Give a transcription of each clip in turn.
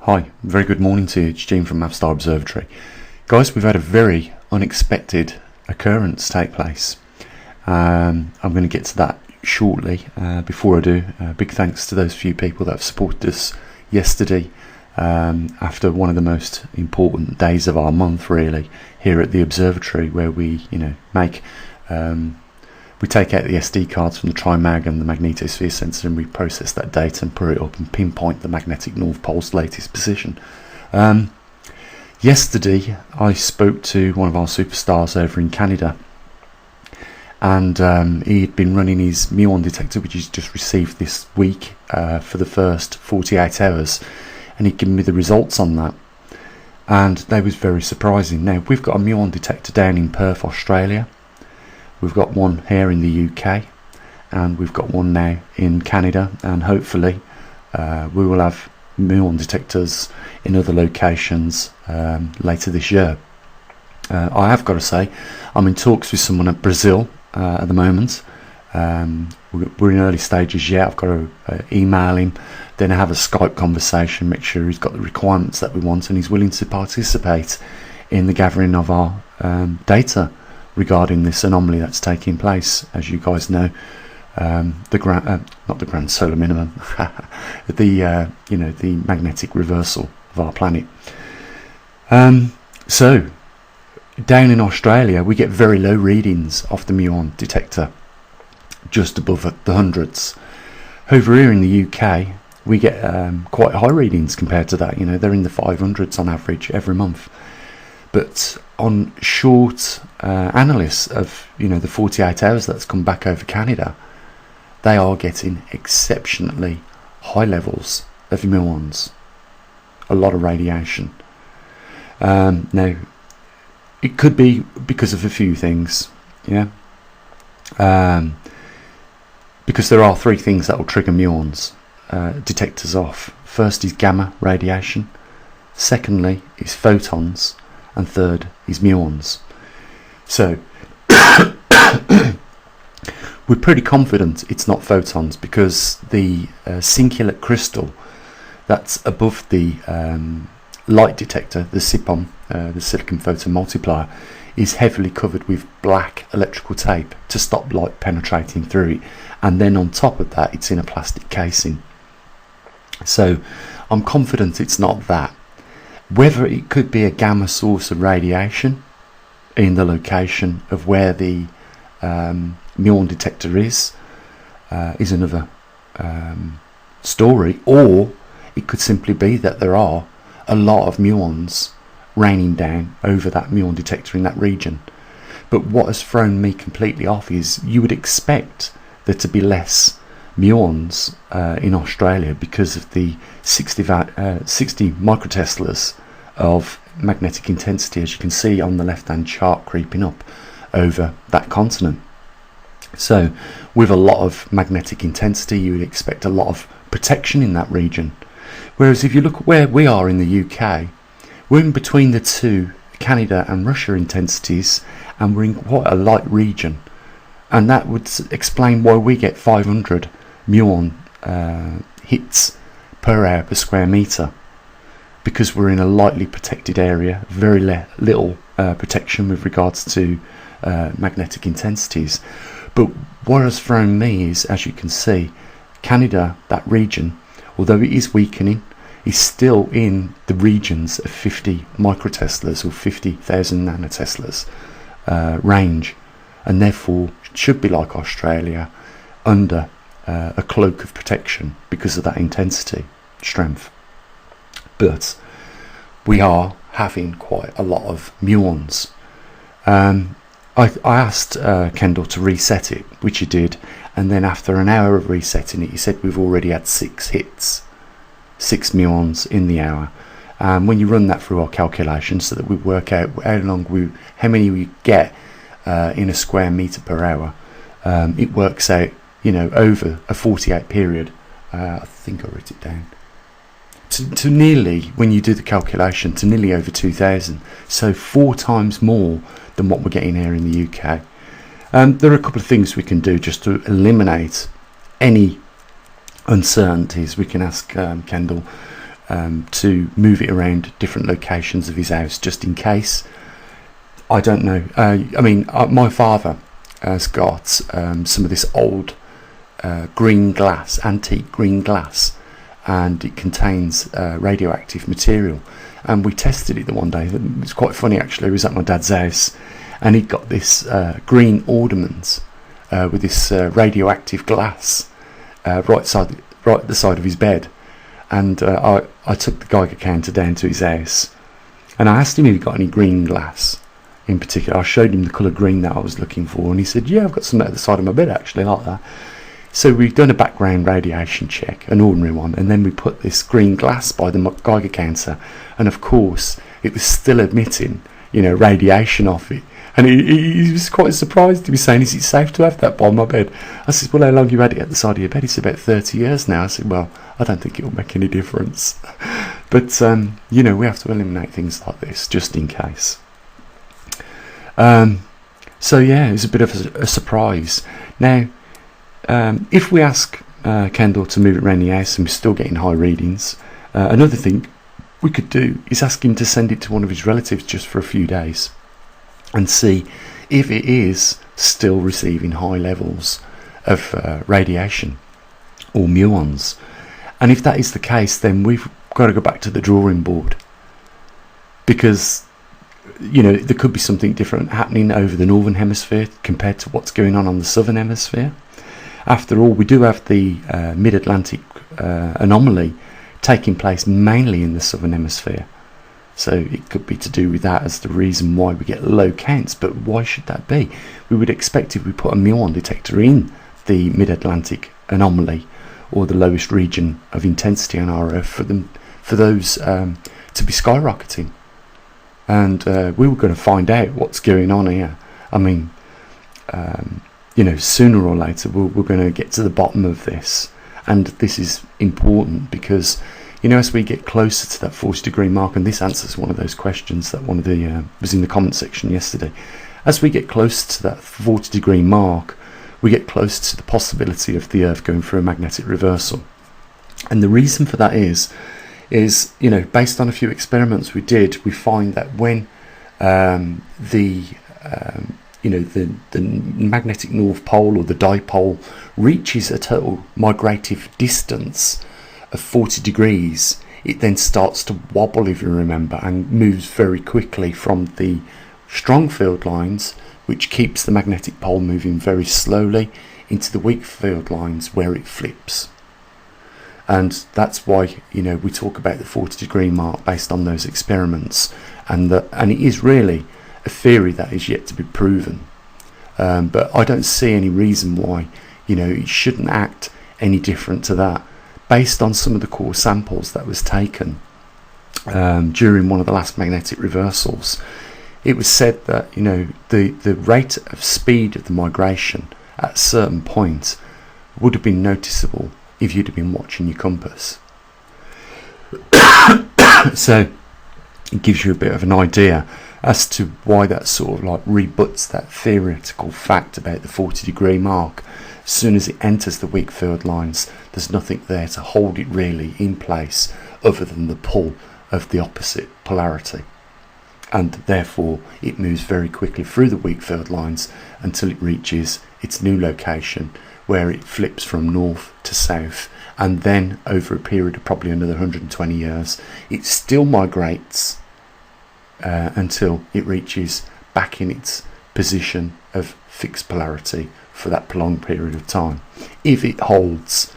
Hi, very good morning to you. It's Gene from maverickstar observatory. Guys, we've had a very unexpected occurrence take place. I'm going to get to that shortly. Before I do, big thanks to those few people that have supported us yesterday after one of the most important days of our month, really, here at the observatory, where we take out the SD cards from the Trimag and the magnetosphere sensor, and we process that data and put it up and pinpoint the magnetic North Pole's latest position. Yesterday I spoke to one of our superstars over in Canada, and he had been running his muon detector, which he's just received this week for the first 48 hours, and he'd given me the results on that, and they was very surprising. Now, we've got a muon detector down in Perth, Australia. We've got one here in the UK, and we've got one now in Canada, and hopefully we will have muon detectors in other locations later this year. I have got to say, I'm in talks with someone at Brazil at the moment. We're in early stages yet. I've got to email him, then have a Skype conversation, make sure he's got the requirements that we want and he's willing to participate in the gathering of our data regarding this anomaly that's taking place. As you guys know, not the grand solar minimum, the magnetic reversal of our planet. So down in Australia, we get very low readings off the muon detector, just above the hundreds. Over here in the UK, we get quite high readings compared to that. They're in the 500s on average every month. But on short analysis of the 48 hours that's come back over Canada, they are getting exceptionally high levels of muons, a lot of radiation. Now, it could be because of a few things, because there are three things that will trigger muons detectors off. First is gamma radiation, secondly is photons, and third is muons. So we're pretty confident it's not photons, because the cingulate crystal that's above the light detector, the SIPOM, the silicon photon multiplier, is heavily covered with black electrical tape to stop light penetrating through it, and then on top of that it's in a plastic casing. So I'm confident it's not that. Whether it could be a gamma source of radiation in the location of where the muon detector is another story, or it could simply be that there are a lot of muons raining down over that muon detector in that region. But what has thrown me completely off is you would expect there to be less muons in Australia because of the 60 microteslas of magnetic intensity, as you can see on the left hand chart, creeping up over that continent. So with a lot of magnetic intensity, you would expect a lot of protection in that region. Whereas if you look at where we are in the UK, we're in between the two, Canada and Russia, intensities, and we're in quite a light region, and that would explain why we get 500 muon hits per hour per square metre, because we're in a lightly protected area, very little protection with regards to magnetic intensities. But what has thrown me is, as you can see, Canada, that region, although it is weakening, is still in the regions of 50 microteslas or 50,000 nanoteslas range, and therefore should be like Australia, under a cloak of protection because of that intensity strength. But we are having quite a lot of muons. I asked Kendall to reset it, which he did, and then after an hour of resetting it, he said we've already had 6 hits, 6 muons in the hour. When you run that through our calculations, so that we work out how many we get in a square metre per hour, it works out, over a 48 period. I think I wrote it down. To nearly, when you do the calculation, to nearly over 2,000. So 4 times more than what we're getting here in the UK. There are a couple of things we can do just to eliminate any uncertainties. We can ask Kendall to move it around different locations of his house just in case. I don't know. My father has got some of this old green glass, antique green glass, and it contains radioactive material. And we tested it the one day. It was quite funny actually. It was at my dad's house, and he'd got this green ornament with this radioactive glass right at the side of his bed. And I took the Geiger counter down to his house, and I asked him if he got any green glass in particular. I showed him the colour green that I was looking for, and he said, yeah, I've got some at the side of my bed actually like that. So we've done a background radiation check, an ordinary one, and then we put this green glass by the Geiger counter, and of course it was still emitting, radiation off it. And he was quite surprised. He was saying, is it safe to have that by my bed? I said, well, how long have you had it at the side of your bed? He said, about 30 years now. I said, well, I don't think it will make any difference. But, we have to eliminate things like this just in case. So, yeah, it was a bit of a surprise. Now, if we ask Kendall to move it around the house and we're still getting high readings, another thing we could do is ask him to send it to one of his relatives just for a few days and see if it is still receiving high levels of radiation or muons. And if that is the case, then we've got to go back to the drawing board, because there could be something different happening over the northern hemisphere compared to what's going on the southern hemisphere. After all, we do have the mid-Atlantic anomaly taking place mainly in the southern hemisphere. So it could be to do with that as the reason why we get low counts. But why should that be? We would expect if we put a muon detector in the mid-Atlantic anomaly, or the lowest region of intensity on our Earth, for those to be skyrocketing. And we were going to find out what's going on here. I mean, sooner or later we're going to get to the bottom of this. And this is important because, as we get closer to that 40-degree mark, and this answers one of those questions that one of the was in the comment section yesterday. As we get closer to that 40-degree mark, we get closer to the possibility of the Earth going through a magnetic reversal. And the reason for that is based on a few experiments we did, we find that when the magnetic north pole, or the dipole, reaches a total migrative distance of 40 degrees, it then starts to wobble, if you remember, and moves very quickly from the strong field lines, which keeps the magnetic pole moving very slowly, into the weak field lines where it flips. And that's why we talk about the 40-degree mark based on those experiments, and it is really a theory that is yet to be proven. But I don't see any reason why it shouldn't act any different to that, based on some of the core samples that was taken during one of the last magnetic reversals. It was said that the rate of speed of the migration at a certain point would have been noticeable if you'd have been watching your compass. So it gives you a bit of an idea as to why that sort of like rebuts that theoretical fact about the 40-degree mark. As soon as it enters the weak field lines, there's nothing there to hold it really in place other than the pull of the opposite polarity, and therefore it moves very quickly through the weak field lines until it reaches its new location, where it flips from north to south, and then over a period of probably another 120 years it still migrates until it reaches back in its position of fixed polarity for that prolonged period of time, if it holds.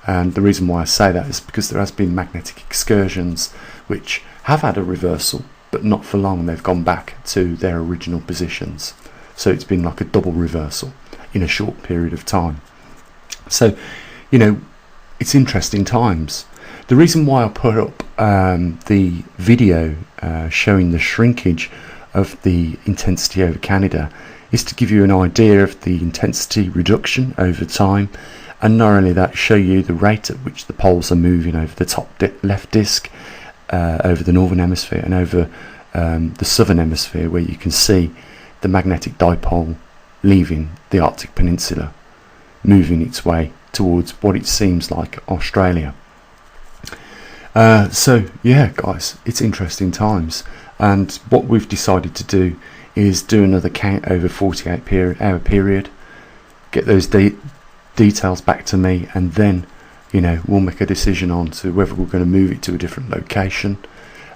And the reason why I say that is because there has been magnetic excursions which have had a reversal, but not for long. They've gone back to their original positions, so it's been like a double reversal in a short period of time. So it's interesting times. The reason why I put up the video showing the shrinkage of the intensity over Canada is to give you an idea of the intensity reduction over time, and not only that, show you the rate at which the poles are moving over the top left disc, over the northern hemisphere, and over the southern hemisphere, where you can see the magnetic dipole leaving the Arctic Peninsula, moving its way towards what it seems like Australia. So yeah, guys, it's interesting times, and what we've decided to do is do another count over 48-hour period, get those details back to me, and then we'll make a decision on to whether we're going to move it to a different location.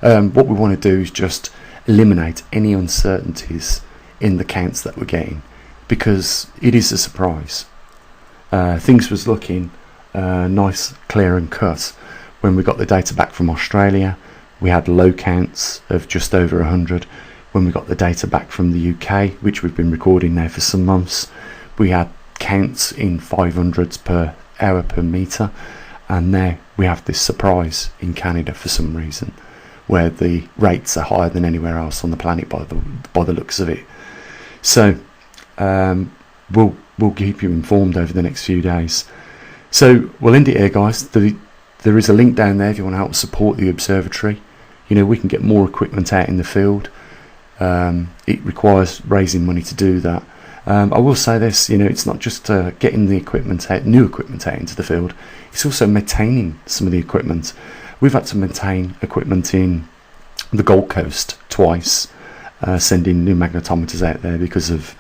What we want to do is just eliminate any uncertainties in the counts that we're getting, because it is a surprise. Things was looking nice, clear and cut when we got the data back from Australia. We had low counts of just over 100. When we got the data back from the UK, which we've been recording now for some months, we had counts in 500s per hour per meter, and now we have this surprise in Canada for some reason, where the rates are higher than anywhere else on the planet by the looks of it. So we'll keep you informed over the next few days. So we'll end it here, guys. There is a link down there if you want to help support the observatory. We can get more equipment out in the field. It requires raising money to do that. I will say this, it's not just getting the equipment out, new equipment out into the field, it's also maintaining some of the equipment. We've had to maintain equipment in the Gold Coast twice, sending new magnetometers out there because of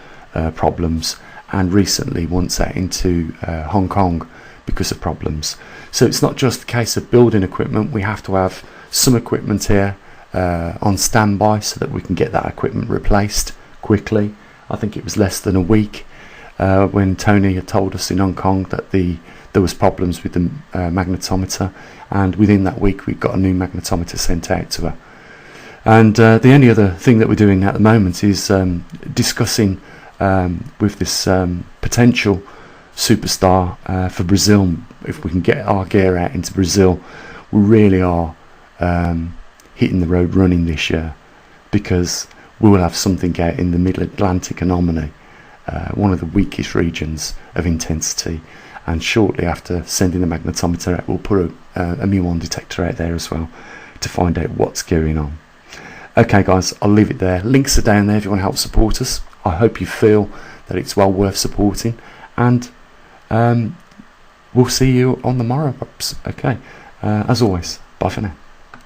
problems, and recently once out into Hong Kong because of problems. So it's not just a case of building equipment, we have to have some equipment here on standby so that we can get that equipment replaced quickly. I think it was less than a week when Tony had told us in Hong Kong that there was problems with the magnetometer, and within that week we got a new magnetometer sent out to her. And the only other thing that we're doing at the moment is discussing with this potential superstar for Brazil. If we can get our gear out into Brazil, we really are hitting the road running this year, because we will have something out in the Mid-Atlantic anomaly, one of the weakest regions of intensity, and shortly after sending the magnetometer out, we'll put a muon detector out there as well to find out what's going on. Okay guys, I'll leave it there. Links are down there if you want to help support us. I hope you feel that it's well worth supporting, and we'll see you on the morrow perhaps. Okay, as always, bye for now.